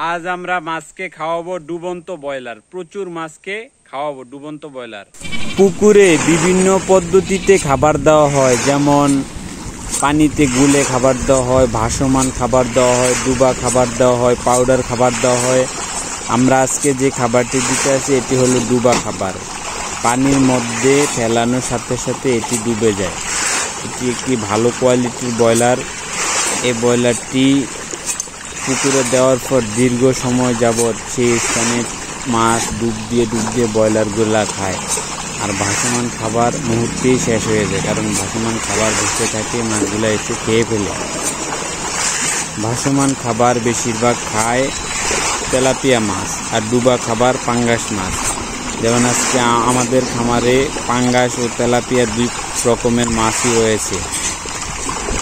আজ আমরা মাছকে খাওয়াবো ডুবন্ত ব্রয়লার। প্রচুর মাছকে খাওয়াবো ডুবন্ত ব্রয়লার। পুকুরে বিভিন্ন পদ্ধতিতে খাবার দেওয়া হয়, যেমন পানিতে গুলে খাবার দেওয়া হয়, ভাসমান খাবার দেওয়া হয়, ডুবা খাবার দেওয়া হয়, পাউডার খাবার দেওয়া হয়। আমরা আজকে যে খাবারটি দিতে আসি এটি হলো ডুবা খাবার। পানির মধ্যে ফেলানোর সাথে সাথে এটি ডুবে যায়। এটি একটি ভালো কোয়ালিটির ব্রয়লার। এই ব্রয়লারটি পুকুরে দেওয়ার পর দীর্ঘ সময় যাবৎ সেই স্থানে মাছ ডুব দিয়ে ব্রয়লারগুলা খায়। আর ভাসমান খাবার মুহূর্তেই শেষ হয়ে যায়, কারণ ভাসমান খাবার ভেসে থাকে, মাছগুলা এসে খেয়ে ফেলে। ভাসমান খাবার বেশিরভাগ খায় তেলাপিয়া মাছ, আর ডুবা খাবার পাঙ্গাস মাছ। যেমন আজকে আমাদের খামারে পাঙ্গাস ও তেলাপিয়া দুই রকমের মাছই রয়েছে।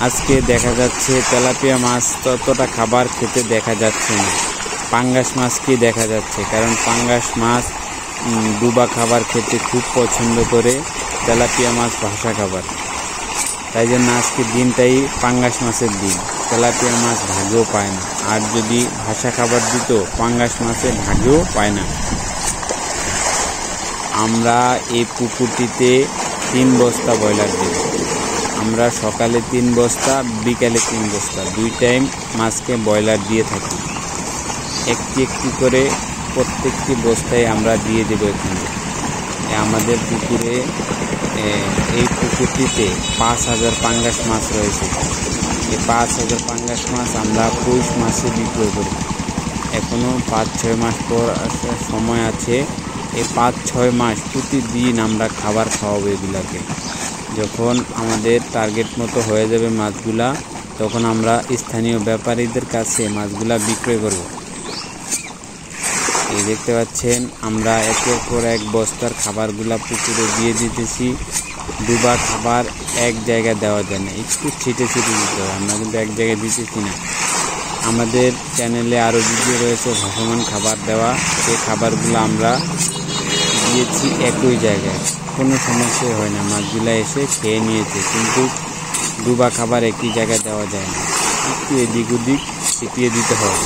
আজকে দেখা যাচ্ছে তেলাপিয়া মাছ ততটা খাবার খেতে দেখা যাচ্ছে না, পাঙ্গাস মাছকেই দেখা যাচ্ছে, কারণ পাঙ্গাস মাছ ডুবা খাবার খেতে খুব পছন্দ করে, তেলাপিয়া মাছ ভাসা খাবার। তাই জন্য আজকে দিনটাই পাঙ্গাস মাছের দিন। তেলাপিয়া মাছ ভাগেও পায় না, আর যদি ভাসা খাবার দিত পাঙ্গাস মাছের ভাগেও পায় না। আমরা এই পুকুরটিতে 3 বস্তা ব্রয়লার দেব। আমরা সকালে 3 বস্তা, বিকালে 3 বস্তা, 2 টাইম মাছকে ব্রয়লার দিয়ে থাকি। একটি একটি করে প্রত্যেকটি বস্তায় আমরা দিয়ে দেব। এখানে আমাদের পুকুরে, এই পুকুরটিতে 5000 পাঙ্গাস মাছ রয়েছে। এই 5000 পাঙ্গাস মাছ আমরা পৌষ মাসে বিক্রয় করি। এখনও 5-6 মাস পর সময় আছে। এই 5-6 মাস প্রতিদিন আমরা খাবার খাওয়াবো এগুলাকে। যখন আমাদের টার্গেট মতো হয়ে যাবে মাছগুলা, তখন আমরা স্থানীয় ব্যাপারীদের কাছে মাছগুলা বিক্রয় করব। এই দেখতে পাচ্ছেন আমরা একের পর এক বস্তার খাবারগুলা পুকুরে দিয়ে দিতেছি। ডুবা খাবার এক জায়গায় দেওয়া যায় না, একটু ছিটে দিতে হয়। আমরা কিন্তু এক জায়গায় দিতেছি না। আমাদের চ্যানেলে আরও ভিডিও রয়েছে ভাসমান খাবার দেওয়া, সেই খাবারগুলো আমরা দিয়েছি একই জায়গায়, কোনো সমস্যাই হয় না। মাছগুলা এসে খেয়ে নিয়েছে, কিন্তু ডুবা খাবার একই জায়গায় দেওয়া যায় না, একটু এদিক ওদিক ছিটিয়ে দিতে হয়।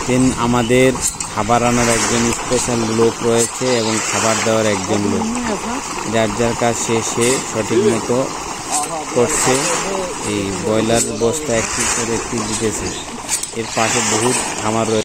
দেন আমাদের খাবার আনার একজন স্পেশাল লোক রয়েছে এবং খাবার দেওয়ার একজন লোক, যার যার কাজ সে সঠিক মতো করছে। এই ব্রয়লার বস্তা একটি করে একটি দিতেছে। এর পাশে বহুত খামার রয়েছে।